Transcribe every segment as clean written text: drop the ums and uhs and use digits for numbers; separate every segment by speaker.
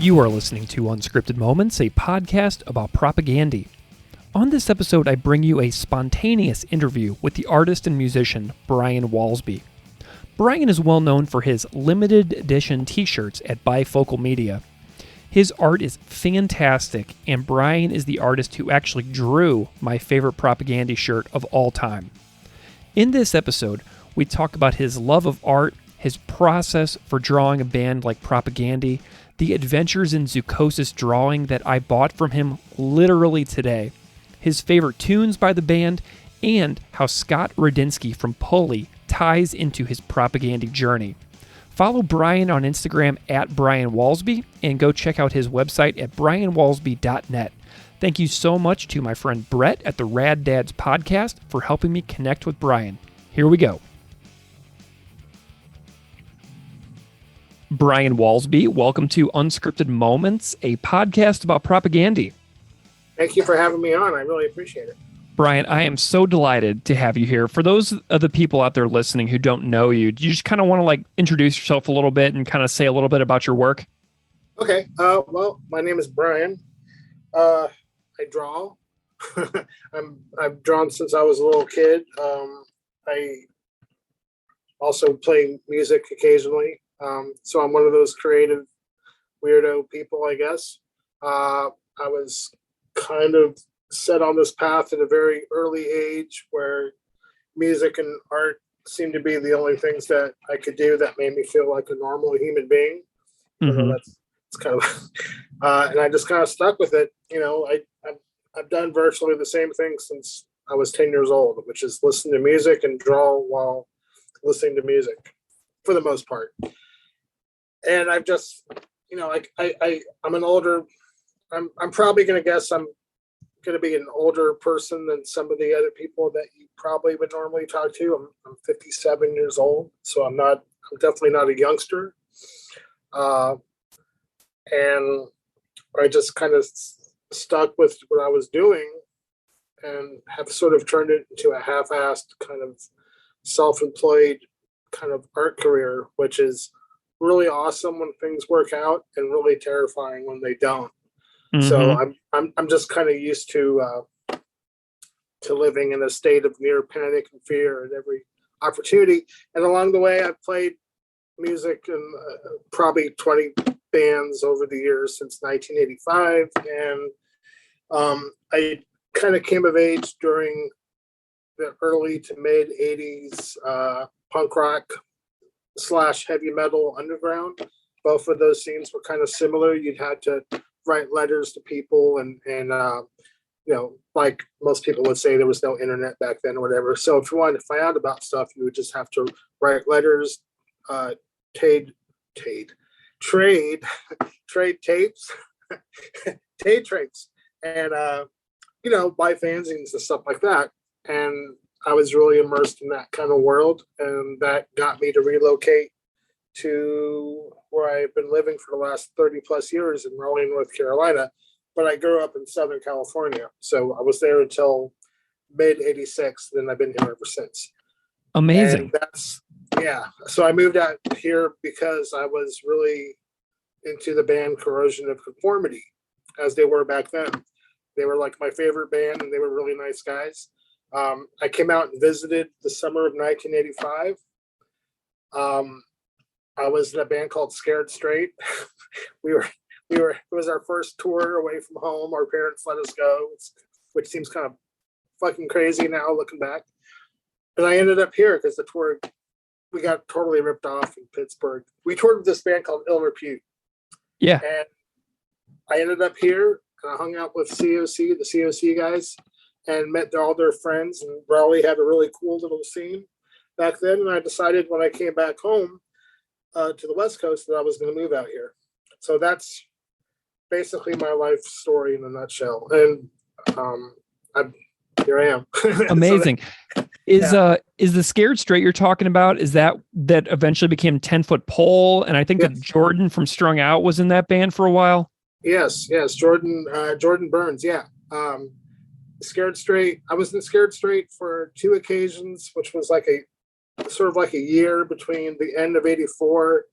Speaker 1: You are listening to Unscripted Moments, a podcast about propaganda. On this episode, I bring you a spontaneous interview with the artist and musician Brian Walsby. Brian is well known for his limited edition t-shirts at Bifocal Media. His art is fantastic, and Brian is the artist who actually drew my favorite propaganda shirt of all time. In this episode, we talk about his love of art, his process for drawing a band like Propaganda, the adventures in Zucosis drawing that I bought from him literally today, his favorite tunes by the band, and how Scott Radinsky from Pulley ties into his propaganda journey. Follow Brian on Instagram at Brian Walsby and go check out his website at brianwalsby.net. Thank you so much to my friend Brett at the Rad Dads podcast for helping me connect with Brian. Here we go. Brian Walsby, welcome to Unscripted Moments, a podcast about propaganda.
Speaker 2: Thank you for having me on. I really appreciate it.
Speaker 1: Brian, I am so delighted to have you here. For those of the people out there listening who don't know you, do you just kind of want to introduce yourself a little bit and kind of say a little bit about your work?
Speaker 2: Okay. Well, my name is Brian. I draw. I've drawn since I was a little kid. I also play music occasionally. So I'm one of those creative weirdo people, I guess. I was kind of set on this path at a very early age where music and art seemed to be the only things that I could do that made me feel like a normal human being.
Speaker 1: Mm-hmm.
Speaker 2: That's kind of, and I just kind of stuck with it. You know, I've done virtually the same thing since I was 10 years old, which is listen to music and draw while listening to music for the most part. And I've just, you know, I'm an older, I'm probably going to guess I'm going to be an older person than some of the other people that you probably would normally talk to. I'm 57 years old, so I'm definitely not a youngster. And I just kind of stuck with what I was doing and have sort of turned it into a half-assed kind of self-employed kind of art career, which is really awesome when things work out and really terrifying when they don't. Mm-hmm. So I'm just kind of used to living in a state of near panic and fear at every opportunity. And along the way, I've played music in probably 20 bands over the years since 1985. And I kind of came of age during the early to mid 80s punk rock / heavy metal underground. Both of those scenes were kind of similar. You'd had to write letters to people and you know, like most people would say, there was no internet back then or whatever. So if you wanted to find out about stuff, you would just have to write letters, trade tapes, tape trades, and you know, buy fanzines and stuff like that. And I was really immersed in that kind of world, and that got me to relocate to where I've been living for the last 30 plus years in Raleigh, North Carolina. But I grew up in Southern California, so I was there until mid '86. Then I've been here ever since.
Speaker 1: Amazing.
Speaker 2: And so I moved out here because I was really into the band Corrosion of Conformity, as they were back then. They were like my favorite band, and they were really nice guys. I came out and visited the summer of 1985. I was in a band called Scared Straight. It was our first tour away from home. Our parents let us go, which seems kind of fucking crazy now looking back. And I ended up here because the tour, we got totally ripped off in Pittsburgh. We toured with this band called Ill Repute.
Speaker 1: Yeah.
Speaker 2: And I ended up here and I hung out with the COC guys, and met all their friends. And Raleigh had a really cool little scene back then. And I decided when I came back home to the West Coast that I was going to move out here. So that's basically my life story in a nutshell. And here I am.
Speaker 1: Amazing. Is the Scared Straight you're talking about, is that eventually became 10 Foot Pole? And I think that Jordan from Strung Out was in that band for a while. Yes.
Speaker 2: Jordan Burns. Yeah. Scared Straight. I was in Scared Straight for 2 occasions, which was like a sort of like a year between the end of '84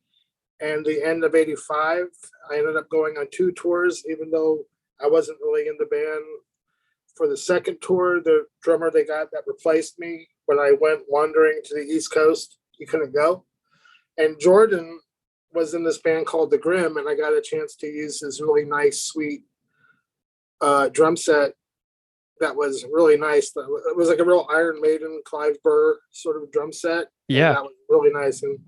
Speaker 2: And the end of 85, I ended up going on 2 tours, even though I wasn't really in the band. For the second tour, the drummer they got that replaced me, when I went wandering to the East Coast, he couldn't go. And Jordan was in this band called The Grimm, and I got a chance to use his really nice, sweet drum set that was really nice. It was like a real Iron Maiden, Clive Burr sort of drum set.
Speaker 1: Yeah.
Speaker 2: And that was really nice. And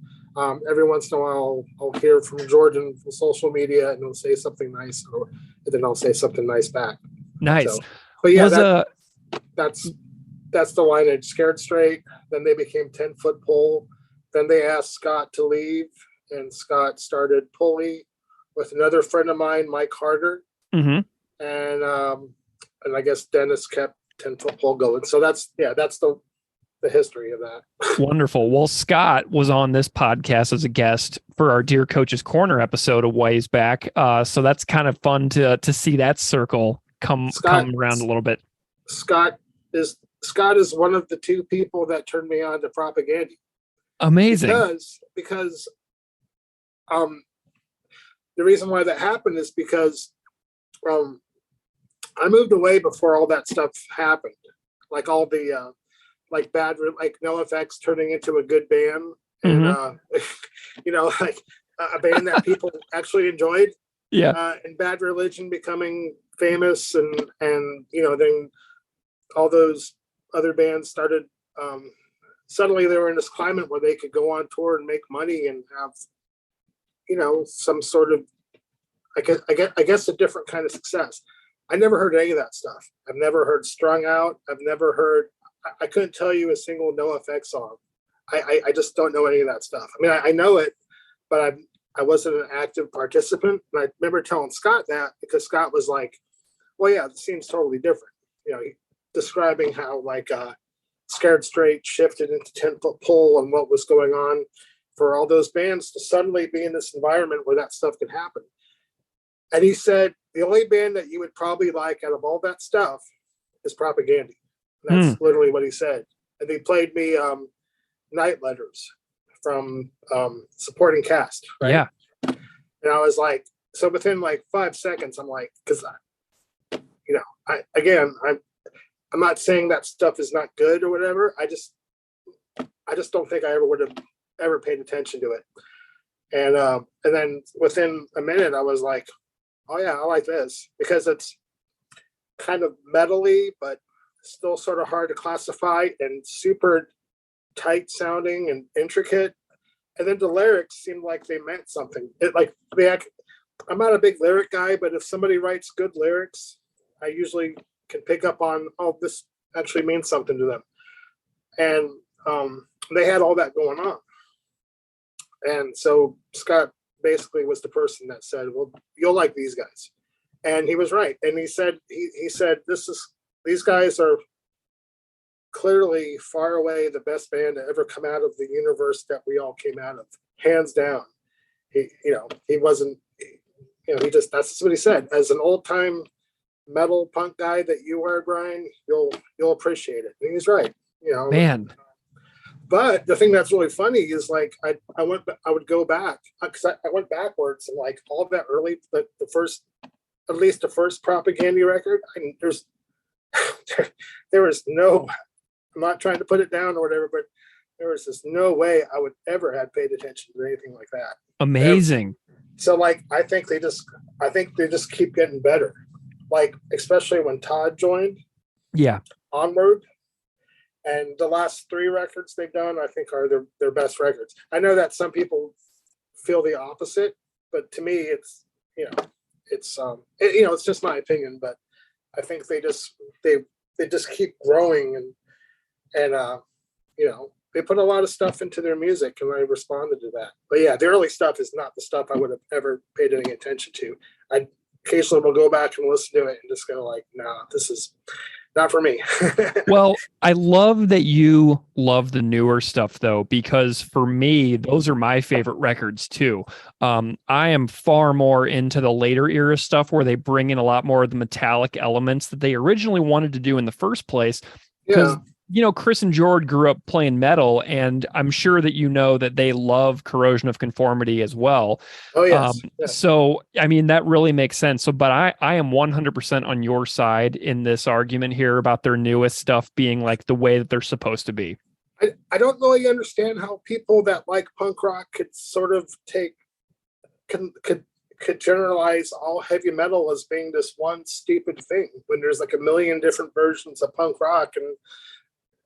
Speaker 2: every once in a while, I'll hear from Jordan from social media, and he'll say something nice, and then I'll say something nice back.
Speaker 1: Nice.
Speaker 2: So, but yeah, that's the lineage. Scared Straight. Then they became 10-Foot Pole. Then they asked Scott to leave, and Scott started Pulley with another friend of mine, Mike Harder.
Speaker 1: Mm-hmm.
Speaker 2: And I guess Dennis kept 10-Foot Pole going. So that's the history of that.
Speaker 1: Wonderful. Well, Scott was on this podcast as a guest for our Dear Coach's Corner episode a ways back. So that's kind of fun to see that circle come around a little bit. Scott
Speaker 2: is one of the 2 people that turned me on to Propaganda.
Speaker 1: Amazing.
Speaker 2: Because the reason why that happened is because I moved away before all that stuff happened. Like all the like NoFX turning into a good band, and like a band that people actually enjoyed.
Speaker 1: Yeah.
Speaker 2: And Bad Religion becoming famous, and then all those other bands started. Suddenly they were in this climate where they could go on tour and make money and have, some sort of, I guess a different kind of success. I never heard any of that stuff. I've never heard Strung Out. I've never heard, I couldn't tell you a single NoFX song. I just don't know any of that stuff. I mean, I know it, but I wasn't an active participant. And I remember telling Scott that, because Scott was like, well, yeah, the scene's totally different. Describing how Scared Straight shifted into 10-Foot Pole and what was going on for all those bands to suddenly be in this environment where that stuff could happen. And he said, the only band that you would probably like out of all that stuff is Propaganda. And that's literally what he said. And they played me Night Letters from Supporting Cast. Right?
Speaker 1: Yeah.
Speaker 2: And I was like, so within 5 seconds, I'm like, because I'm not saying that stuff is not good or whatever. I just don't think I ever would have ever paid attention to it. And then within a minute, I was like, oh yeah, I like this, because it's kind of metally, but still sort of hard to classify and super tight sounding and intricate. And then the lyrics seemed like they meant something. I'm not a big lyric guy, but if somebody writes good lyrics, I usually can pick up on, oh, this actually means something to them. And they had all that going on. And so Scott basically was the person that said, well, you'll like these guys. And he was right. And he said, these guys are clearly far away the best band to ever come out of the universe that we all came out of, hands down. That's what he said. As an old time metal punk guy that you are, Brian, you'll appreciate it. And he's right.
Speaker 1: Man.
Speaker 2: But the thing that's really funny is I would go back, because I went backwards, and all that early, the first Propaganda record. I mean, there was no, I'm not trying to put it down or whatever, but there was just no way I would ever have paid attention to anything like that.
Speaker 1: Amazing.
Speaker 2: So I think they just keep getting better. Especially when Todd joined.
Speaker 1: Yeah.
Speaker 2: Onward. And the last 3 records they've done, I think, are their best records. I know that some people feel the opposite, but to me, it's just my opinion. But I think they just keep growing, and they put a lot of stuff into their music, and I responded to that. But yeah, the early stuff is not the stuff I would have ever paid any attention to. I occasionally will go back and listen to it and just go nah, this is not for me.
Speaker 1: Well, I love that you love the newer stuff, though, because for me, those are my favorite records too. I am far more into the later era stuff where they bring in a lot more of the metallic elements that they originally wanted to do in the first place. Because Chris and George grew up playing metal, and I'm sure that that they love Corrosion of Conformity as well.
Speaker 2: Oh yes, yes.
Speaker 1: So, I mean, that really makes sense. So, but I am 100% on your side in this argument here about their newest stuff being like the way that they're supposed to be.
Speaker 2: I don't really understand how people that like punk rock could sort of could generalize all heavy metal as being this one stupid thing when there's like a million different versions of punk rock, and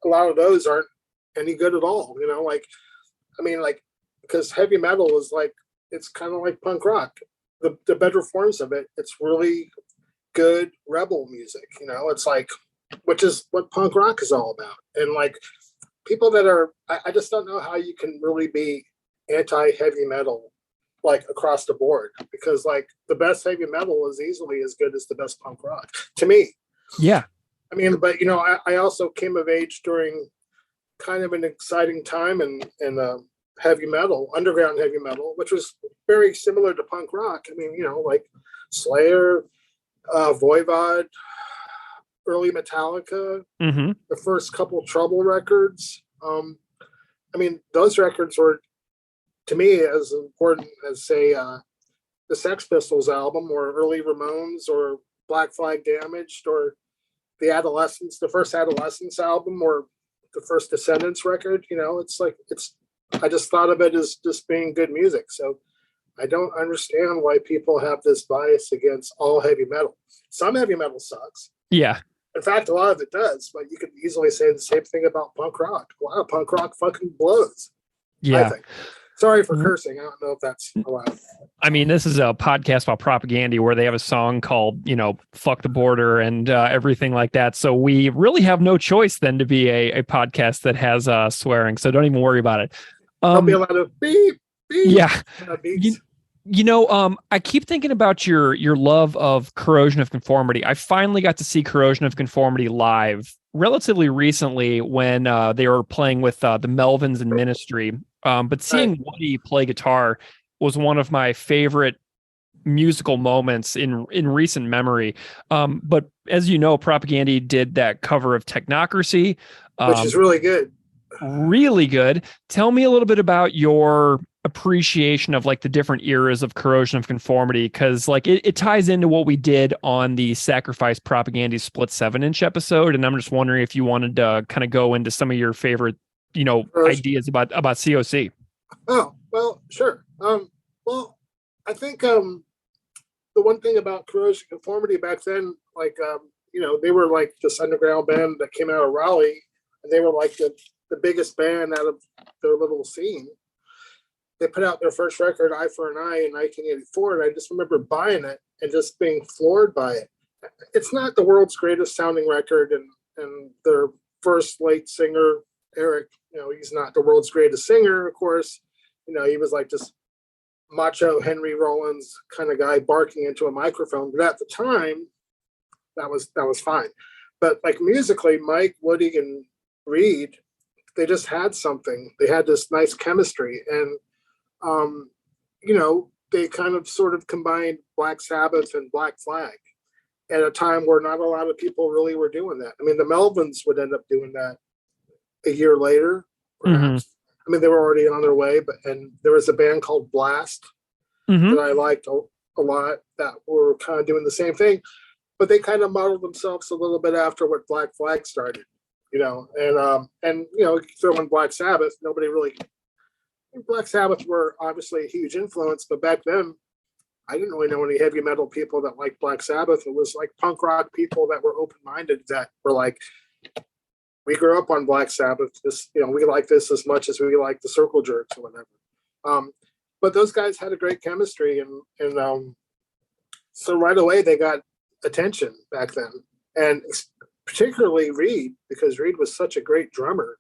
Speaker 2: a lot of those aren't any good at all. Like, I mean, like, because heavy metal is like, it's kind of like punk rock. The better forms of it, it's really good rebel music. It's like, which is what punk rock is all about. And like, people that are, I just don't know how you can really be anti-heavy metal like across the board, because like the best heavy metal is easily as good as the best punk rock to me.
Speaker 1: Yeah.
Speaker 2: I mean, but I also came of age during kind of an exciting time in heavy metal, underground heavy metal, which was very similar to punk rock. I mean, like Slayer, Voivod, early Metallica, the first couple Trouble records. I mean, those records were, to me, as important as, say, the Sex Pistols album, or early Ramones, or Black Flag Damaged, or the first Adolescence album, or the first Descendants record. It's like, I just thought of it as just being good music. So I don't understand why people have this bias against all heavy metal. Some heavy metal sucks.
Speaker 1: Yeah.
Speaker 2: In fact, a lot of it does, but you could easily say the same thing about punk rock. A lot of punk rock fucking blows.
Speaker 1: Yeah.
Speaker 2: I think. Sorry for cursing. I don't know if that's allowed.
Speaker 1: I mean, this is a podcast about propaganda where they have a song called, Fuck the Border and everything like that. So we really have no choice then to be a podcast that has swearing. So don't even worry about it.
Speaker 2: There'll be a lot of beep, beep.
Speaker 1: Yeah. I keep thinking about your love of Corrosion of Conformity. I finally got to see Corrosion of Conformity live relatively recently when they were playing with the Melvins and Ministry. But seeing Woody play guitar was one of my favorite musical moments in recent memory. But as you know, Propaganda did that cover of Technocracy,
Speaker 2: which is really good.
Speaker 1: Really good. Tell me a little bit about your appreciation of like the different eras of Corrosion of Conformity, because like it ties into what we did on the Sacrifice Propaganda Split 7-inch episode, and I'm just wondering if you wanted to kind of go into some of your favorite ideas about COC.
Speaker 2: Oh, well, sure. Well, I think the one thing about Corrosion of Conformity back then, like they were like this underground band that came out of Raleigh, and they were like the biggest band out of their little scene. They put out their first record, Eye for an Eye, in 1984, and I just remember buying it and just being floored by it. It's not the world's greatest sounding record, and their first lead singer, Eric, he's not the world's greatest singer, of course. He was like this macho Henry Rollins kind of guy barking into a microphone. But at the time, that was fine. But like musically, Mike, Woody, and Reed, they just had something. They had this nice chemistry, and they kind of sort of combined Black Sabbath and Black Flag at a time where not a lot of people really were doing that. I mean, the Melvins would end up doing that a year later, perhaps. I mean, they were already on their way, and there was a band called Blast that I liked a lot that were kind of doing the same thing, but they kind of modeled themselves a little bit after what Black Flag started, and throw in Black Sabbath. Nobody really. Black Sabbath were obviously a huge influence, but back then, I didn't really know any heavy metal people that liked Black Sabbath. It was like punk rock people that were open-minded that were like, we grew up on Black Sabbath. This, we like this as much as we like the Circle Jerks or whatever. But those guys had a great chemistry, and so right away they got attention back then, and particularly Reed, because Reed was such a great drummer.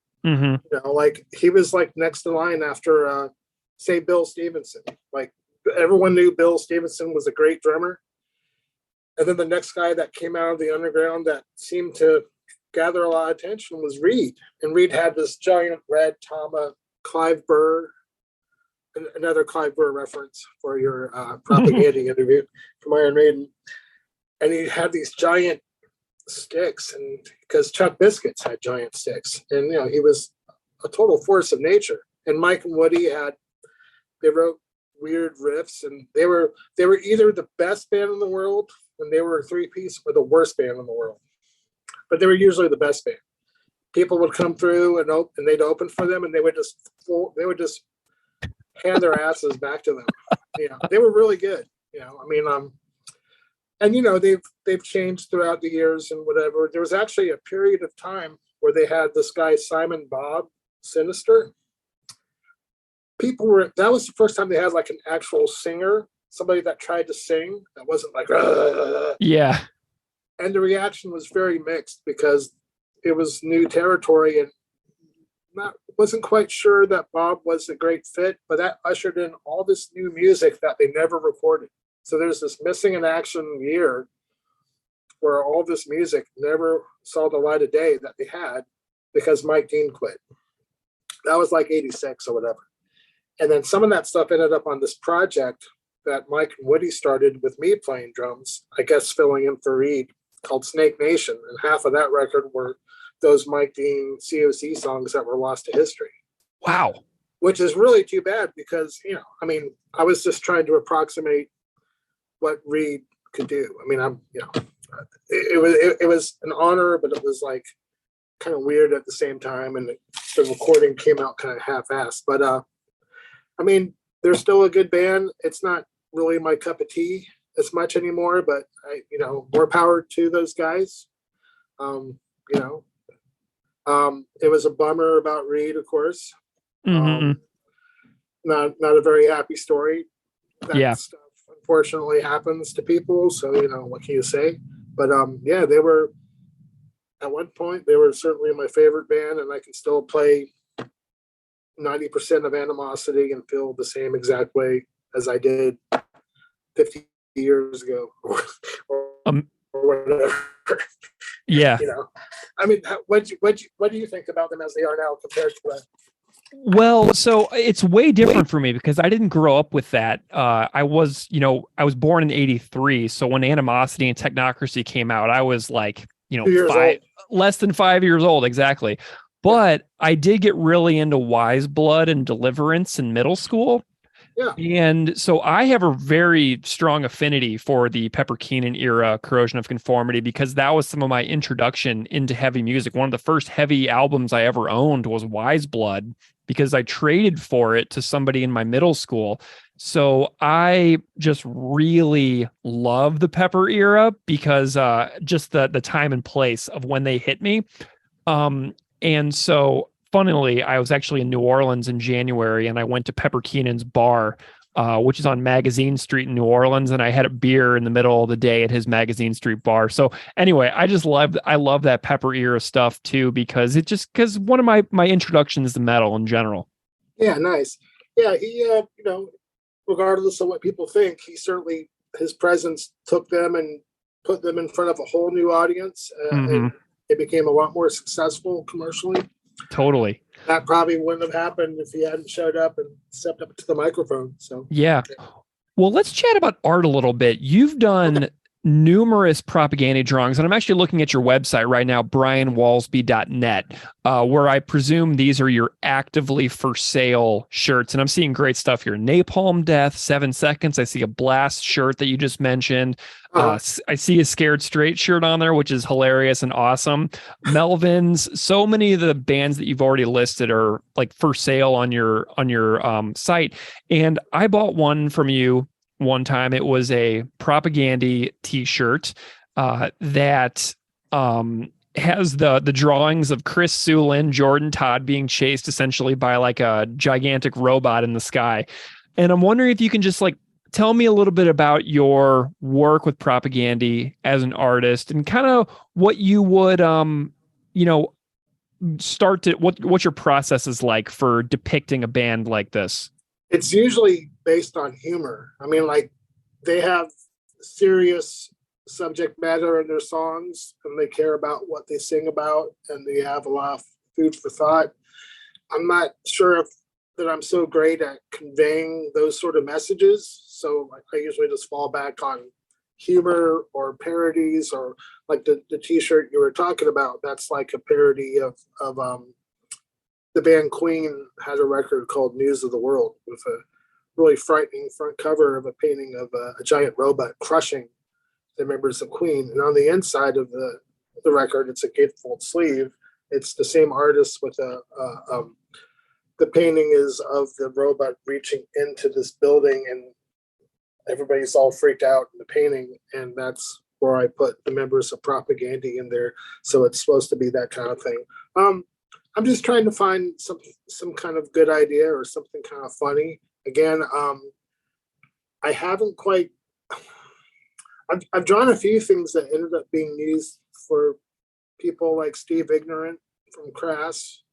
Speaker 2: Like he was like next in line after, say, Bill Stevenson. Like everyone knew Bill Stevenson was a great drummer, and then the next guy that came out of the underground that seemed to gather a lot of attention was Reed. And Reed had this giant red Tama, Clive Burr, another Clive Burr reference for your propaganda interview from Iron Maiden. And he had these giant sticks, and because Chuck Biscuits had giant sticks, and he was a total force of nature. And Mike and Woody they wrote weird riffs, and they were either the best band in the world when they were a three-piece or the worst band in the world. But they were usually the best band. People would come through and they'd open for them, and they would just hand their asses back to them. They were really good. And they've changed throughout the years and whatever. There was actually a period of time where they had this guy Simon Bob Sinister. That was the first time they had like an actual singer, somebody that tried to sing that wasn't like
Speaker 1: yeah.
Speaker 2: And the reaction was very mixed because it was new territory, and wasn't quite sure that Bob was a great fit, but that ushered in all this new music that they never recorded. So there's this missing in action year where all this music never saw the light of day that they had because Mike Dean quit. That was like 86 or whatever. And then some of that stuff ended up on this project that Mike and Woody started with me playing drums, I guess filling in for Reed, called Snake Nation. And half of that record were those Mike Dean COC songs that were lost to history.
Speaker 1: Wow.
Speaker 2: Which is really too bad because, I was just trying to approximate what Reed could do. It was an honor, but it was like kind of weird at the same time. And the recording came out kind of half-assed, but, they're still a good band. It's not really my cup of tea as much anymore, but more power to those guys. It was a bummer about Reed, of course.
Speaker 1: Mm-hmm.
Speaker 2: Not a very happy story.
Speaker 1: Yeah.
Speaker 2: Stuff unfortunately happens to people. So, what can you say? But they were at one point, they were certainly my favorite band, and I can still play 90% of Animosity and feel the same exact way as I did 50 years ago or whatever.
Speaker 1: Yeah.
Speaker 2: What do you think about them as they are now compared to that?
Speaker 1: Well, so it's way different for me because I didn't grow up with that. I was born in 83. So when Animosity and Technocracy came out, I was like, less than 5 years old. Exactly. But I did get really into Wise Blood and Deliverance in middle school.
Speaker 2: Yeah.
Speaker 1: And so I have a very strong affinity for the Pepper Keenan era Corrosion of Conformity because that was some of my introduction into heavy music. One of the first heavy albums I ever owned was Wise Blood because I traded for it to somebody in my middle school. So I just really love the Pepper era because just the time and place of when they hit me. And so, funnily, I was actually in New Orleans in January, and I went to Pepper Keenan's bar, which is on Magazine Street in New Orleans, and I had a beer in the middle of the day at his Magazine Street bar. So anyway, I love that Pepper era stuff too because one of my introductions to metal in general.
Speaker 2: Yeah, nice. Yeah, he regardless of what people think, his presence took them and put them in front of a whole new audience. And it became a lot more successful commercially.
Speaker 1: Totally.
Speaker 2: That probably wouldn't have happened if he hadn't showed up and stepped up to the microphone. So
Speaker 1: yeah. Well, let's chat about art a little bit. You've done numerous propaganda drawings, and I'm actually looking at your website right now, brianwalsby.net, where I presume these are your actively for sale shirts. And I'm seeing great stuff here. Napalm Death, 7 Seconds. I see a Blast shirt that you just mentioned. I see a Scared Straight shirt on there, which is hilarious and awesome. Melvin's. So many of the bands that you've already listed are like for sale on your site. And I bought one from you one time. It was a Propaganda t-shirt that has the drawings of Chris Sulin, Jordan Todd being chased essentially by like a gigantic robot in the sky. And I'm wondering if you can just like tell me a little bit about your work with Propaganda as an artist and kind of what you would what your process is like for depicting a band like this.
Speaker 2: It's usually based on humor. They have serious subject matter in their songs, and they care about what they sing about, and they have a lot of food for thought. I'm not sure that I'm so great at conveying those sort of messages, so I usually just fall back on humor or parodies, or like the t-shirt you were talking about, that's like a parody of the band Queen had a record called News of the World with a really frightening front cover of a painting of a giant robot crushing the members of Queen. And on the inside of the record, it's a gatefold sleeve. It's the same artist with the painting is of the robot reaching into this building, and everybody's all freaked out in the painting. And that's where I put the members of Propagandy in there. So it's supposed to be that kind of thing. I'm just trying to find some kind of good idea or something kind of funny. Again, I haven't quite. I've drawn a few things that ended up being used for people like Steve Ignorant from Crass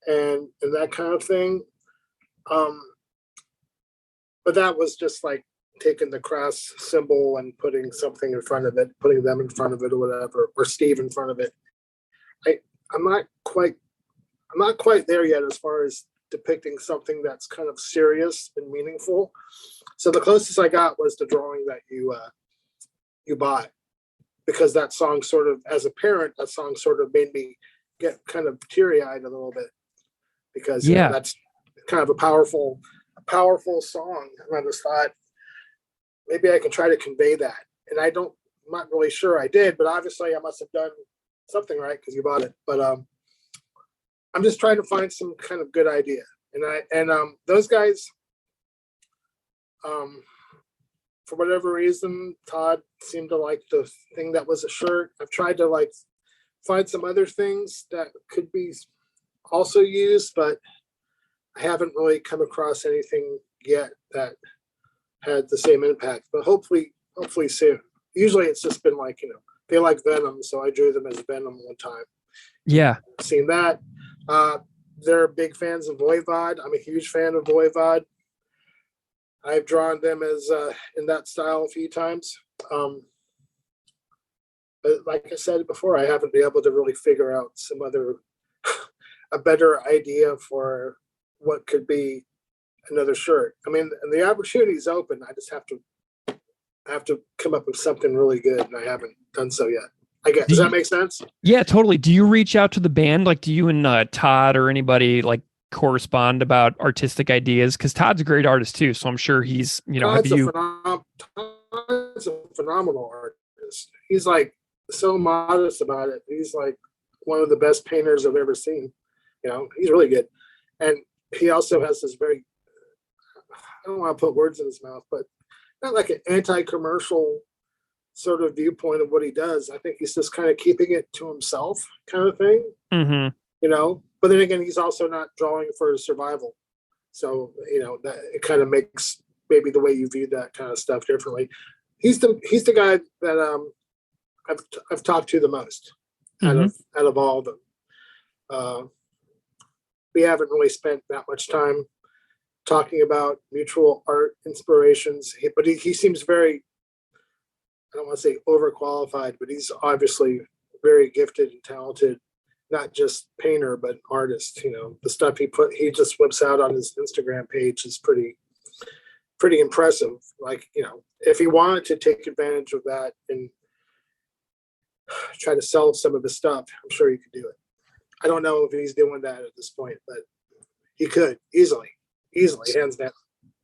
Speaker 2: and that kind of thing. But that was just like taking the Crass symbol and putting something in front of it, putting them in front of it or whatever, or Steve in front of it. I'm not quite there yet as far as depicting something that's kind of serious and meaningful. So the closest I got was the drawing that you bought, because that song sort of, as a parent, that song sort of made me get kind of teary-eyed a little bit, because that's kind of a powerful song. And I just thought maybe I can try to convey that. And I'm not really sure I did, but obviously I must have done something right because you bought it. But I'm just trying to find some kind of good idea. And those guys, for whatever reason, Todd seemed to like the thing that was a shirt. I've tried to like find some other things that could be also used, but I haven't really come across anything yet that had the same impact. But hopefully soon. Usually it's just been like, they like Venom, so I drew them as Venom one time.
Speaker 1: Yeah.
Speaker 2: Seen that. They're big fans of Voivod. I'm a huge fan of Voivod. I've drawn them as in that style a few times. But like I said before, I haven't been able to really figure out a better idea for what could be another shirt. I mean, and the opportunity is open. I just have to come up with something really good, and I haven't done so yet. I guess. Does that make sense?
Speaker 1: Yeah, totally. Do you reach out to the band? Like, do you and Todd or anybody like correspond about artistic ideas? Because Todd's a great artist too, so I'm sure he's,
Speaker 2: Todd's a phenomenal artist. He's like so modest about it. He's like one of the best painters I've ever seen. He's really good. And he also has this very, I don't want to put words in his mouth, but not like an anti-commercial sort of viewpoint of what he does. I think he's just kind of keeping it to himself kind of thing, but then again, he's also not drawing for his survival. So, that it kind of makes maybe the way you view that kind of stuff differently. He's the guy that I've talked to the most out of all of them. We haven't really spent that much time talking about mutual art inspirations, but he seems very, I don't want to say overqualified, but he's obviously very gifted and talented, not just painter, but artist. The stuff he just whips out on his Instagram page is pretty impressive. Like, if he wanted to take advantage of that and try to sell some of his stuff, I'm sure he could do it. I don't know if he's doing that at this point, but he could easily, hands down.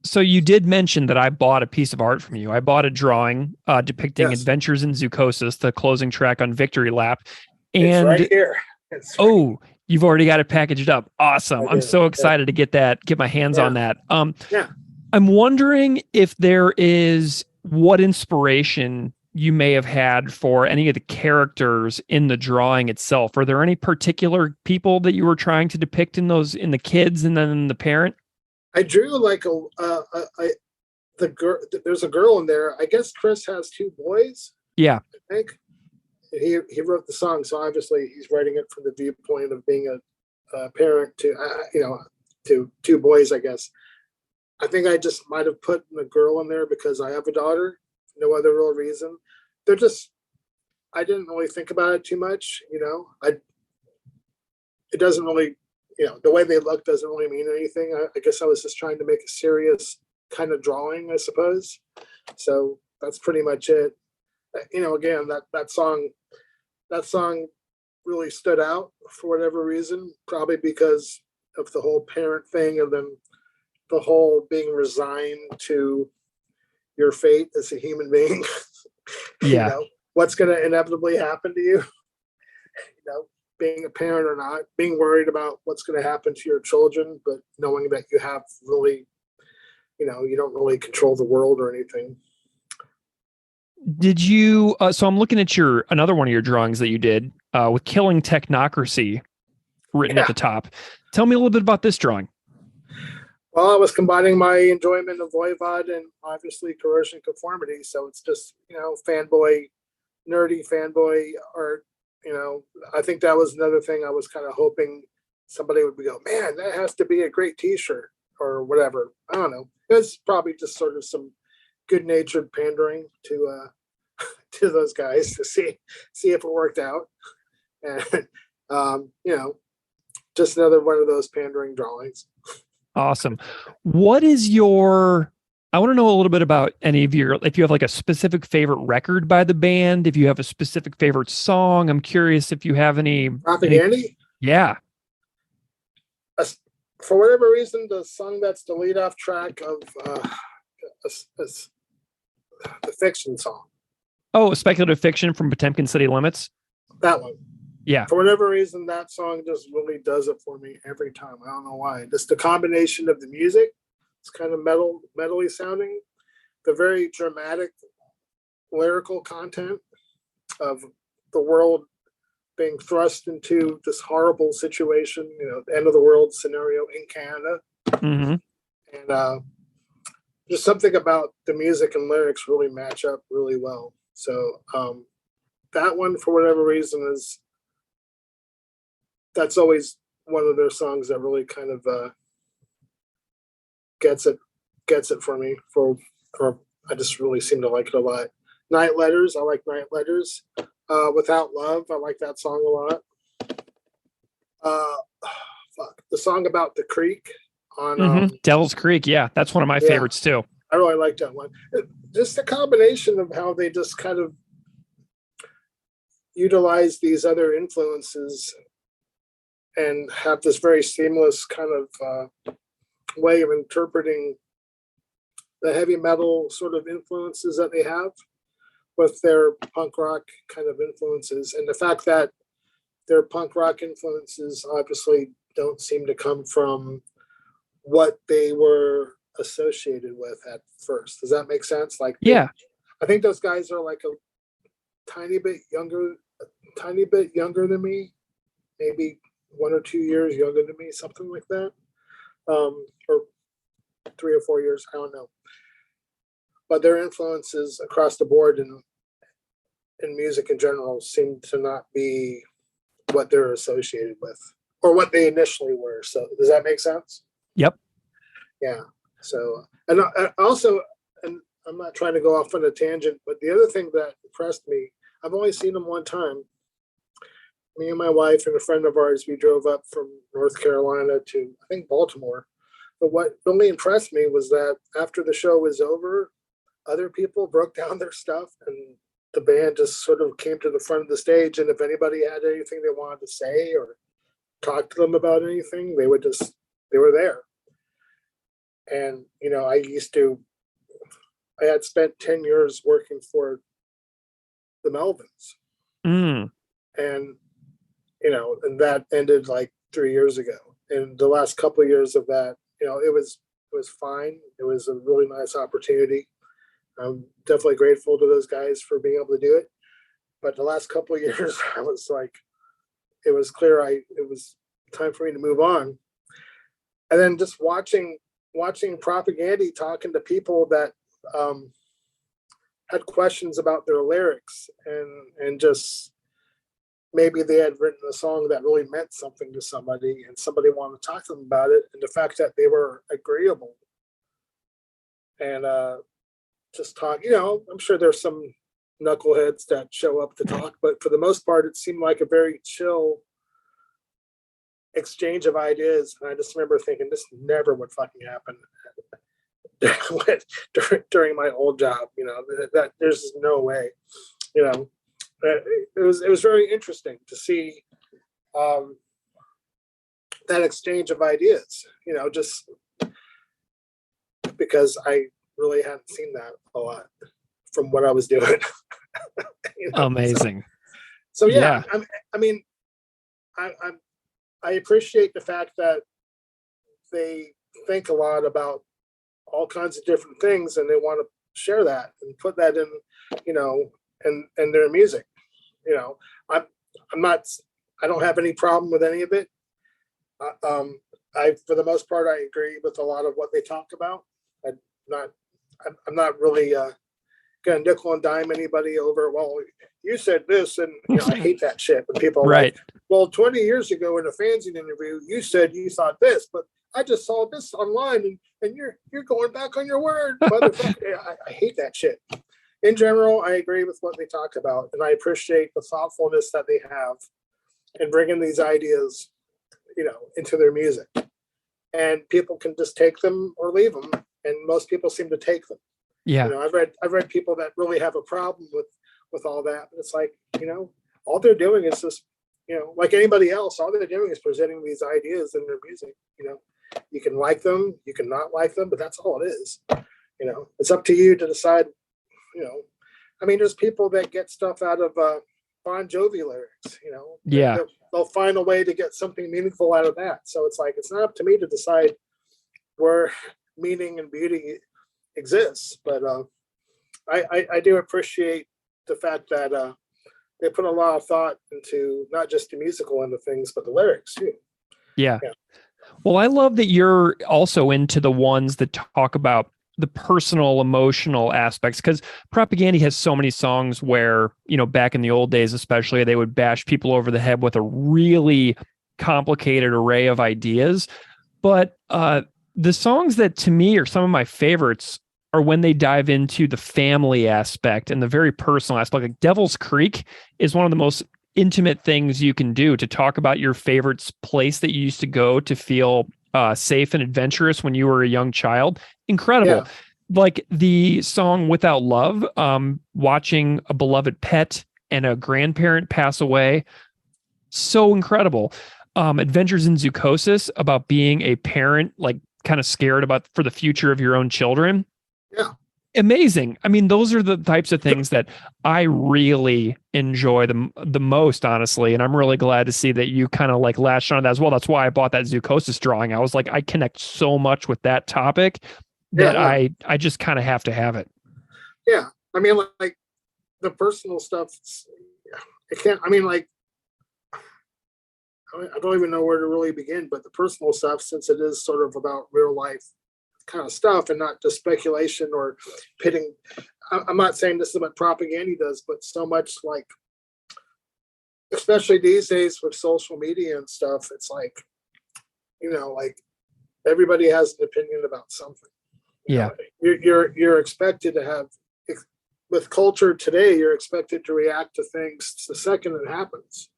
Speaker 1: So you did mention that I bought a piece of art from you. I bought a drawing depicting Adventures in Zoocosis, the closing track on Victory Lap. And
Speaker 2: it's right here.
Speaker 1: You've already got it packaged up. Awesome. I'm so excited to get my hands on that. I'm wondering if there is what inspiration you may have had for any of the characters in the drawing itself. Are there any particular people that you were trying to depict in the kids and then in the parent?
Speaker 2: I drew like the girl. There's a girl in there. I guess Chris has two boys.
Speaker 1: Yeah,
Speaker 2: I think he wrote the song, so obviously he's writing it from the viewpoint of being a parent to two boys. I guess. I think I just might have put a girl in there because I have a daughter. No other real reason. I didn't really think about it too much. It doesn't really. The way they look doesn't really mean anything. I guess I was just trying to make a serious kind of drawing, I suppose. So that's pretty much it. Again, that song really stood out for whatever reason, probably because of the whole parent thing, and then the whole being resigned to your fate as a human being.
Speaker 1: Yeah.
Speaker 2: What's going to inevitably happen to you, being a parent or not, being worried about what's going to happen to your children, but knowing that you have really, you don't really control the world or anything.
Speaker 1: Did you, so I'm looking at another one of your drawings that you did with Killing Technocracy written at the top. Tell me a little bit about this drawing.
Speaker 2: Well, I was combining my enjoyment of Voivod and obviously Corrosion of Conformity. So it's just, nerdy fanboy art. I think that was another thing I was kind of hoping somebody would go, man, that has to be a great t-shirt or whatever. I don't know. It's probably just sort of some good-natured pandering to those guys to see if it worked out. And, just another one of those pandering drawings.
Speaker 1: Awesome. What is I want to know a little bit about if you have like a specific favorite record by the band, if you have a specific favorite song. I'm curious if you have any.
Speaker 2: Propaganda?
Speaker 1: Yeah.
Speaker 2: For whatever reason, the song that's the lead-off track of the Fiction song.
Speaker 1: Oh, Speculative Fiction from Potemkin City Limits?
Speaker 2: That one.
Speaker 1: Yeah.
Speaker 2: For whatever reason, that song just really does it for me every time. I don't know why. Just the combination of the music, it's kind of metally sounding, the very dramatic lyrical content of the world being thrust into this horrible situation, the end of the world scenario in Canada.
Speaker 1: Mm-hmm.
Speaker 2: And just something about the music and lyrics really match up really well. So that one, for whatever reason, that's always one of their songs that really kind of gets it for me. Or I just really seem to like it a lot. Night Letters, I like Night Letters. Without Love, I like that song a lot. The song about the creek on
Speaker 1: Devil's Creek. Yeah, that's one of my favorites too.
Speaker 2: I really like that one. Just the combination of how they just kind of utilize these other influences and have this very seamless kind of way of interpreting the heavy metal sort of influences that they have with their punk rock kind of influences. And the fact that their punk rock influences obviously don't seem to come from what they were associated with at first. Does that make sense? I think those guys are like a tiny bit younger than me, maybe 1 or 2 years younger than me, something like that, or 3 or 4 years, I don't know. But their influences across the board in music in general seem to not be what they're associated with or what they initially were. So does that make sense?
Speaker 1: Yep.
Speaker 2: Yeah. So, and also, and I'm not trying to go off on a tangent, but the other thing that impressed me, I've only seen them one time. Me and my wife and a friend of ours, we drove up from North Carolina to, I think, Baltimore. But what really impressed me was that after the show was over, other people broke down their stuff and the band just sort of came to the front of the stage. And if anybody had anything they wanted to say or talk to them about anything, they were there. And, I had spent 10 years working for the Melvins. And, and that ended like 3 years ago. And the last couple of years of that, it was fine. It was a really nice opportunity. I'm definitely grateful to those guys for being able to do it. But the last couple of years, I was like, it was clear it was time for me to move on. And then just watching Propaganda talking to people that had questions about their lyrics and just maybe they had written a song that really meant something to somebody and somebody wanted to talk to them about it, and the fact that they were agreeable and just talk. I'm sure there's some knuckleheads that show up to talk, but for the most part it seemed like a very chill exchange of ideas. And I just remember thinking this never would fucking happen during my old job. That there's no way. You know, it was very interesting to see that exchange of ideas. Just because I really hadn't seen that a lot from what I was doing.
Speaker 1: Amazing.
Speaker 2: So yeah. I mean, I appreciate the fact that they think a lot about all kinds of different things, and they want to share that and put that in, in their music. I'm not. I don't have any problem with any of it. For the most part, I agree with a lot of what they talk about. I'm not really gonna nickel and dime anybody over. Well, you said this, and I hate that shit when people are
Speaker 1: right.
Speaker 2: like, well, 20 years ago in a fanzine interview, you said you thought this, but I just saw this online, and you're going back on your word, motherfucker. I hate that shit. In general, I agree with what they talk about, and I appreciate the thoughtfulness that they have in bringing these ideas, into their music. And people can just take them or leave them, and most people seem to take them.
Speaker 1: Yeah.
Speaker 2: I've read people that really have a problem with all that. It's like, all they're doing is just, like anybody else, all they're doing is presenting these ideas in their music. You can like them, you can not like them, but that's all it is. It's up to you to decide. There's people that get stuff out of Bon Jovi lyrics.
Speaker 1: Yeah.
Speaker 2: They'll find a way to get something meaningful out of that. So it's like, it's not up to me to decide where meaning and beauty exists. But I do appreciate the fact that they put a lot of thought into not just the musical end of things, but the lyrics too.
Speaker 1: Yeah. Well, I love that you're also into the ones that talk about the personal, emotional aspects, because Propaganda has so many songs where, back in the old days, especially, they would bash people over the head with a really complicated array of ideas. But the songs that to me are some of my favorites are when they dive into the family aspect and the very personal aspect. Like Devil's Creek is one of the most intimate things you can do, to talk about your favorite place that you used to go to feel safe and adventurous when you were a young child. Incredible. Yeah. Like the song Without Love, watching a beloved pet and a grandparent pass away. So incredible. Adventures in Zoocosis, about being a parent, like kind of scared for the future of your own children.
Speaker 2: Yeah.
Speaker 1: Amazing. Those are the types of things that I really enjoy the most, honestly. And I'm really glad to see that you kind of like latched on that as well. That's why I bought that Zoocosis drawing. I was like, I connect so much with that topic that I just kind of have to have it.
Speaker 2: Yeah. Like the personal stuff, I don't even know where to really begin, but the personal stuff, since it is sort of about real life kind of stuff and not just speculation or pitting. I'm not saying this is what Propaganda does, but so much like, especially these days with social media and stuff, it's like, like everybody has an opinion about something. You're expected to have, with culture today, you're expected to react to things the second it happens.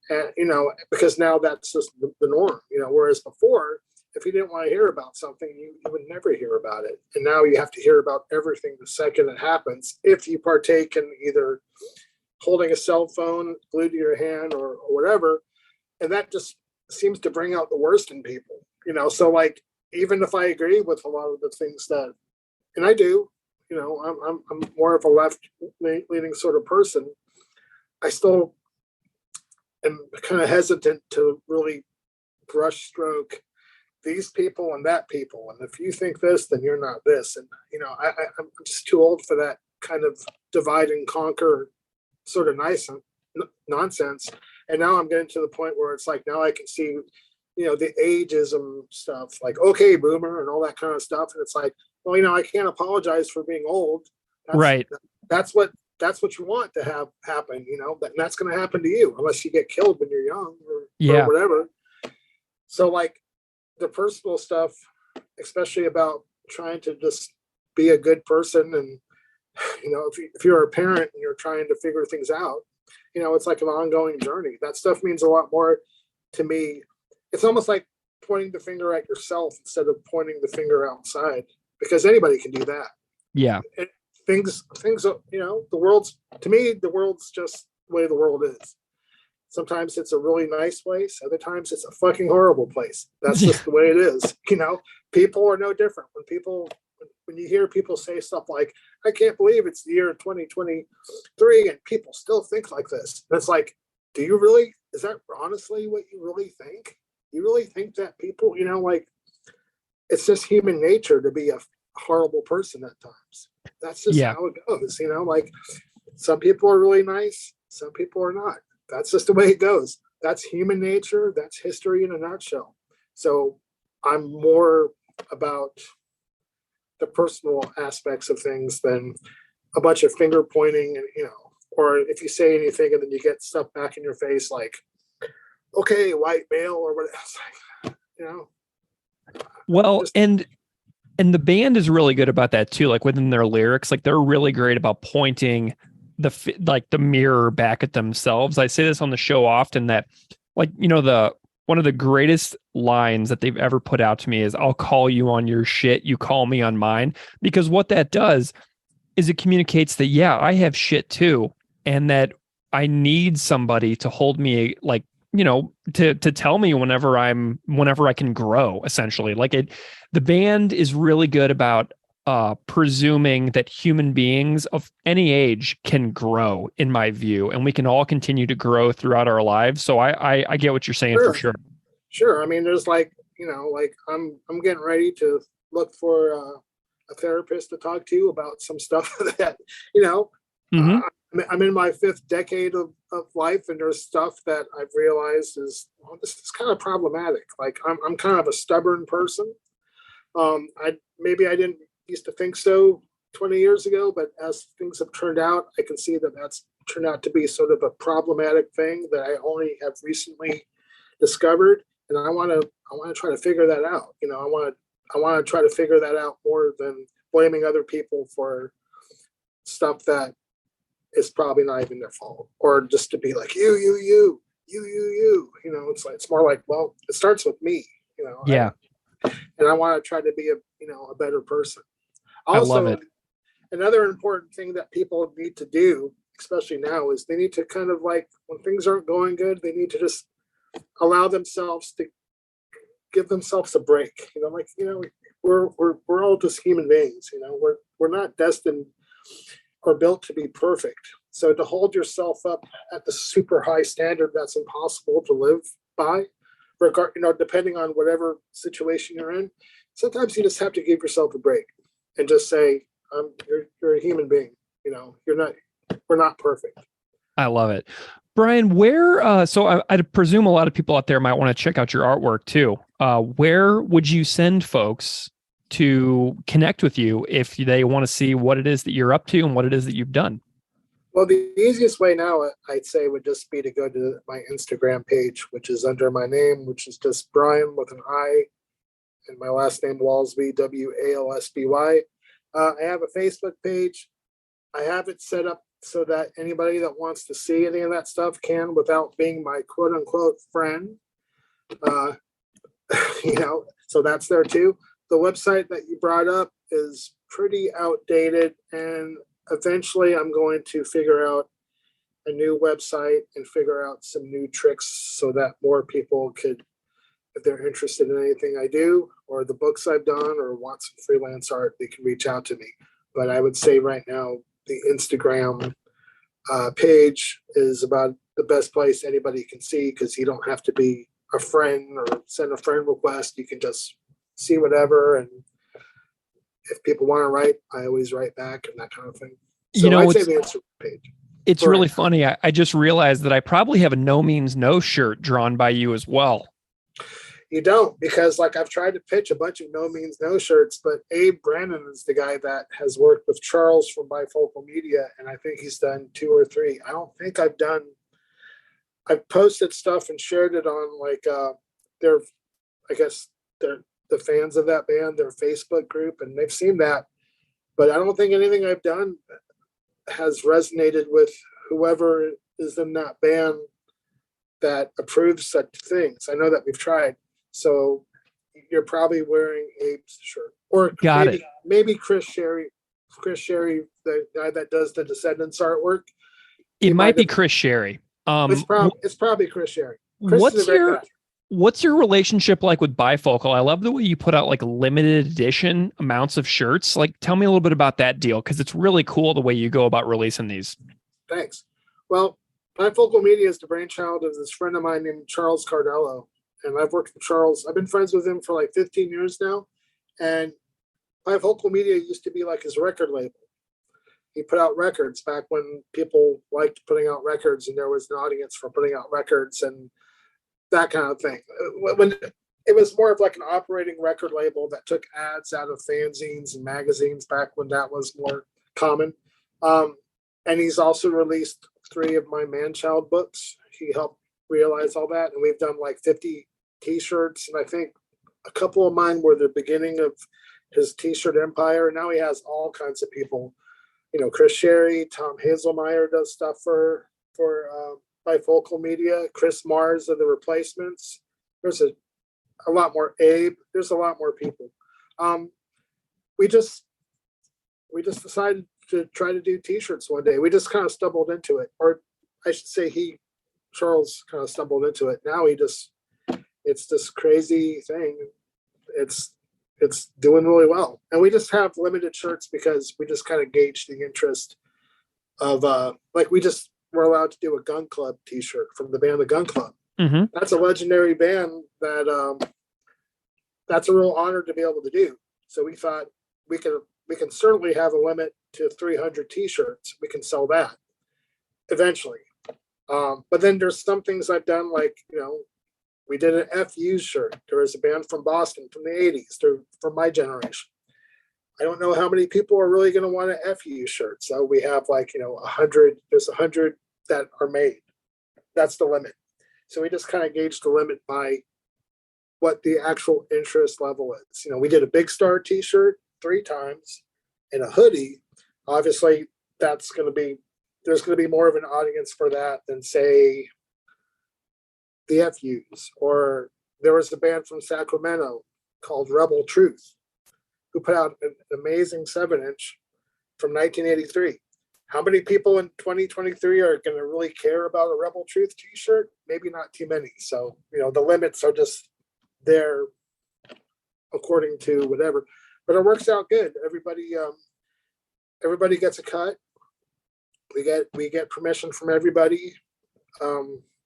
Speaker 2: And, because now that's just the norm, whereas before, if you didn't want to hear about something, you would never hear about it. And now you have to hear about everything the second it happens, if you partake in either holding a cell phone glued to your hand or whatever. And that just seems to bring out the worst in people, so like, even if I agree with a lot of the things that, and I do, I'm more of a left leaning sort of person, I still am kind of hesitant to really brush stroke these people and that people. And if you think this, then you're not this. And, I'm just too old for that kind of divide and conquer sort of nonsense. And now I'm getting to the point where it's like, now I can see, the ageism stuff, like, okay, boomer and all that kind of stuff. And it's like, well, I can't apologize for being old.
Speaker 1: Right.
Speaker 2: That's what you want to have happen, and that's going to happen to you unless you get killed when you're young or whatever. So like the personal stuff, especially about trying to just be a good person. And, if you're a parent and you're trying to figure things out, it's like an ongoing journey. That stuff means a lot more to me. It's almost like pointing the finger at yourself instead of pointing the finger outside. because anybody can do that.
Speaker 1: Yeah.
Speaker 2: Things, to me, the world's just the way the world is. Sometimes it's a really nice place. Other times it's a fucking horrible place. That's just the way it is. People are no different. When you hear people say stuff like, I can't believe it's the year 2023 and people still think like this. And it's like, do you really, is that honestly what you really think? You really think that people, it's just human nature to be a horrible person at times. That's just how it goes. Some people are really nice. Some people are not. That's just the way it goes. That's human nature. That's history in a nutshell. So I'm more about the personal aspects of things than a bunch of finger pointing and, or if you say anything and then you get stuff back in your face like, okay, white male or whatever. It's like,
Speaker 1: Well, and the band is really good about that too. Like within their lyrics, like they're really great about pointing the mirror back at themselves. I say this on the show often that one of the greatest lines that they've ever put out to me is, I'll call you on your shit, you call me on mine. Because what that does is it communicates that, yeah, I have shit too. And that I need somebody to hold me, like, to tell me whenever I can grow, essentially. The band is really good about presuming that human beings of any age can grow, in my view, and we can all continue to grow throughout our lives. So I get what you're saying for sure.
Speaker 2: Sure. I mean, there's I'm getting ready to look for a therapist to talk to about some stuff that, I'm in my 5th decade of life, and there's stuff that I've realized is, this is kind of problematic. Like I'm kind of a stubborn person. I didn't used to think so 20 years ago, but as things have turned out, I can see that that's turned out to be sort of a problematic thing that I only have recently discovered, and I want to try to figure that out. I want to try to figure that out more than blaming other people for stuff that is probably not even their fault, or just to be like you. It's more like, well, it starts with me.
Speaker 1: Yeah.
Speaker 2: And I want to try to be a better person. Also,
Speaker 1: I love it.
Speaker 2: Another important thing that people need to do, especially now, is they need to kind of like, when things aren't going good, they need to just allow themselves to give themselves a break. We're all just human beings. We're not destined or built to be perfect. So to hold yourself up at the super high standard that's impossible to live by, depending on whatever situation you're in, sometimes you just have to give yourself a break and just say, you're a human being. We're not perfect.
Speaker 1: I love it. Brian, where, so I'd presume a lot of people out there might want to check out your artwork too. Where would you send folks to connect with you if they want to see what it is that you're up to and what it is that you've done?
Speaker 2: Well, the easiest way now, I'd say, would just be to go to my Instagram page, which is under my name, which is just Brian with an I, and my last name Walsby, Walsby. I have a Facebook page. I have it set up so that anybody that wants to see any of that stuff can, without being my quote unquote friend. So that's there too. The website that you brought up is pretty outdated, and eventually I'm going to figure out a new website and figure out some new tricks so that more people could, if they're interested in anything I do or the books I've done or want some freelance art, they can reach out to me. But I would say right now the Instagram page is about the best place anybody can see, because you don't have to be a friend or send a friend request. You can just see whatever, and if people want to write, I always write back and that kind of thing. So I'd say the Instagram page.
Speaker 1: It's really funny. I just realized that I probably have a No Means No shirt drawn by you as well.
Speaker 2: You don't, because I've tried to pitch a bunch of No Means No shirts, but Abe Brandon is the guy that has worked with Charles from Bifocal Media, and I think he's done 2 or 3. I don't think I've posted stuff and shared it on the fans of that band, their Facebook group, and they've seen that. But I don't think anything I've done has resonated with whoever is in that band that approves such things. I know that we've tried. So you're probably wearing Abe's shirt. Or
Speaker 1: Got it.
Speaker 2: maybe Chris Sherry, the guy that does the Descendants artwork.
Speaker 1: It might be Chris Sherry.
Speaker 2: It's probably Chris Sherry. Chris is a
Speaker 1: What's
Speaker 2: great guy.
Speaker 1: what's your relationship like with Bifocal? I love the way you put out like limited edition amounts of shirts. Like, tell me a little bit about that deal, because it's really cool the way you go about releasing these.
Speaker 2: Thanks. Well, Bifocal Media is the brainchild of this friend of mine named Charles Cardello. And I've worked with Charles. I've been friends with him for like 15 years now. And Bifocal Media used to be like his record label. He put out records back when people liked putting out records and there was an audience for putting out records and that kind of thing. When it was more of like an operating record label that took ads out of fanzines and magazines back when that was more common. And he's also released 3 of my man-child books. He helped realize all that. And we've done like 50 t-shirts. And I think a couple of mine were the beginning of his t-shirt empire. Now he has all kinds of people. You know, Chris Sherry, Tom Hazelmeyer does stuff for Bifocal Media. Chris Mars of the Replacements. There's a lot more. Abe. There's a lot more people. We just decided to try to do t-shirts one day. We just kind of stumbled into it, or I should say Charles kind of stumbled into it. Now it's this crazy thing. It's doing really well. And we just have limited shirts because we just kind of gauge the interest of, we're allowed to do a Gun Club t-shirt from the band, The Gun Club.
Speaker 1: Mm-hmm.
Speaker 2: That's a legendary band that's a real honor to be able to do. So we thought we can certainly have a limit to 300 t-shirts. We can sell that eventually. But then there's some things I've done, like, we did an FU shirt. There was a band from Boston from the 80s. They're from my generation. I don't know how many people are really going to want an FU shirt. So we have 100, there's 100 that are made. That's the limit. So we just kind of gauge the limit by what the actual interest level is. We did a Big Star t-shirt 3 times and a hoodie. Obviously, there's going to be more of an audience for that than, say, the FUs. Or there was a band from Sacramento called Rebel Truth who put out an amazing 7-inch from 1983. How many people in 2023 are going to really care about a Rebel Truth t-shirt? Maybe not too many. So, the limits are just there according to whatever. But it works out good. Everybody gets a cut. We get permission from everybody.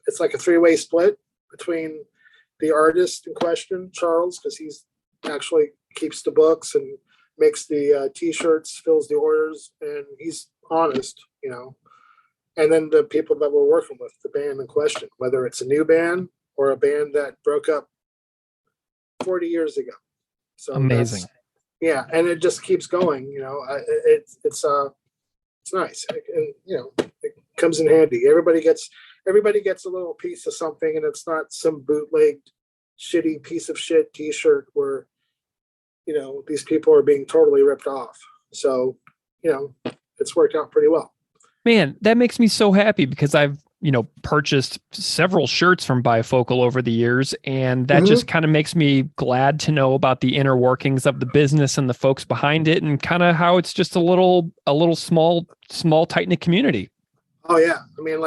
Speaker 2: It's like a 3-way split between the artist in question, Charles, because he's actually keeps the books and makes the t-shirts, fills the orders, and he's honest, And then the people that we're working with, the band in question, whether it's a new band or a band that broke up 40 years ago. So
Speaker 1: amazing.
Speaker 2: Yeah, and it just keeps going. It's nice, and it comes in handy. Everybody gets a little piece of something, and it's not some bootlegged, shitty piece of shit t-shirt where these people are being totally ripped off. So it's worked out pretty well.
Speaker 1: Man, that makes me so happy, because I've purchased several shirts from Bifocal over the years, and that just kind of makes me glad to know about the inner workings of the business and the folks behind it, and kind of how it's just a little small tight-knit community.
Speaker 2: Oh yeah. I mean,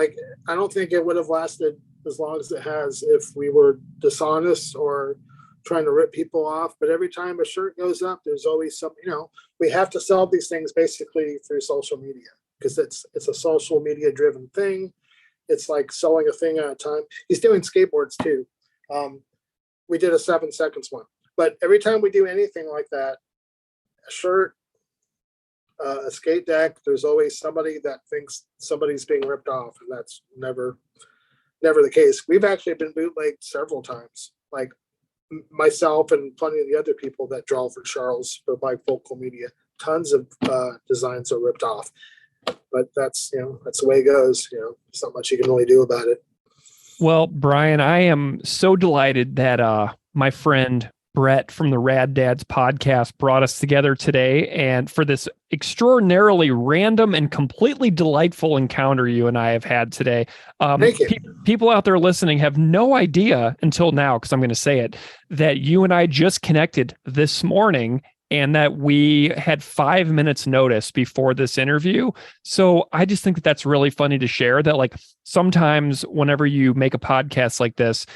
Speaker 2: I don't think it would have lasted as long as it has if we were dishonest or trying to rip people off. But every time a shirt goes up, there's always some, we have to sell these things basically through social media, because it's a social media driven thing. It's like selling a thing at a time. He's doing skateboards too. We did a 7 seconds one, but every time we do anything like that, a shirt, a skate deck, there's always somebody that thinks somebody's being ripped off, and that's never the case. We've actually been bootlegged several times, like myself and plenty of the other people that draw for Charles for Bifocal Media. Tons of designs are ripped off. But that's the way it goes. There's not much you can really do about it.
Speaker 1: Well, Brian, I am so delighted that my friend Brett from the Rad Dads podcast brought us together today, and for this extraordinarily random and completely delightful encounter you and I have had today.
Speaker 2: Thank you.
Speaker 1: People out there listening have no idea until now, because I'm going to say it, that you and I just connected this morning. and that we had 5 minutes notice before this interview. So I just think that that's really funny to share, that like sometimes whenever you make a podcast like this,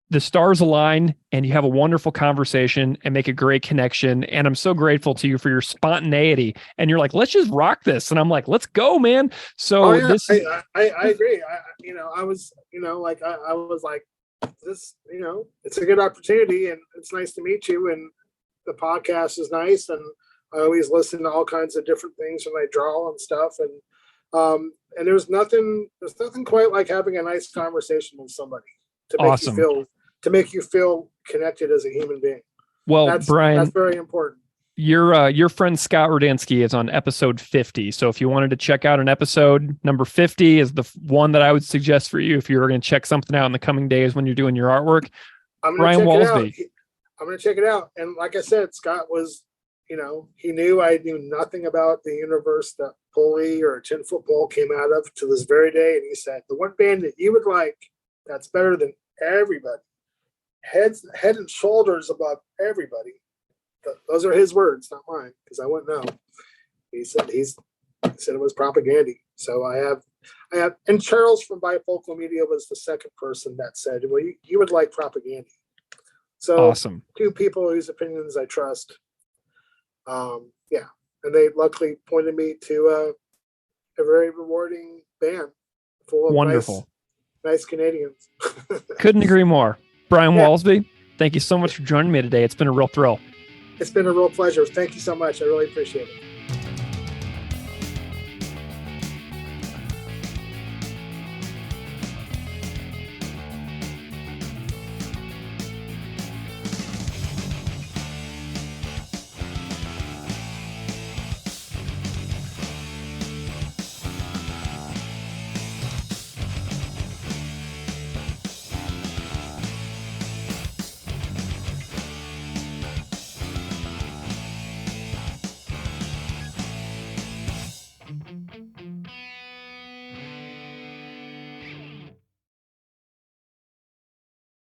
Speaker 1: the stars align and you have a wonderful conversation and make a great connection. And I'm so grateful to you for your spontaneity. And you're like, let's just rock this. And I'm like, let's go, man. So this is,
Speaker 2: I agree. I was, I was like, this, it's a good opportunity and it's nice to meet you. And the podcast is nice. And I always listen to all kinds of different things when I draw and stuff. And there's nothing quite like having a nice conversation with somebody to make
Speaker 1: awesome.
Speaker 2: To make you feel connected as a human being.
Speaker 1: Well, Brian,
Speaker 2: that's very important.
Speaker 1: Your friend Scott Rudansky is on episode 50. So if you wanted to check out an episode, number 50 is the one that I would suggest for you if you were going to check something out in the coming days when you're doing your artwork. Brian Walsby.
Speaker 2: I'm going to check it out. And like I said, Scott was, he knew I knew nothing about the universe that Pulley or 10-Foot Pole came out of to this very day. And he said, the one band that you would like that's better than everybody, head and shoulders above everybody. Those are his words, not mine, because I wouldn't know. He said it was Propaganda. So I have, and Charles from Bifocal Media was the second person that said, well, you would like Propaganda. So
Speaker 1: awesome.
Speaker 2: Two people whose opinions I trust. And they luckily pointed me to a very rewarding band full of
Speaker 1: wonderful,
Speaker 2: nice Canadians.
Speaker 1: Couldn't agree more. Brian Walsby, thank you so much for joining me today. It's been a real thrill.
Speaker 2: It's been a real pleasure. Thank you so much. I really appreciate it.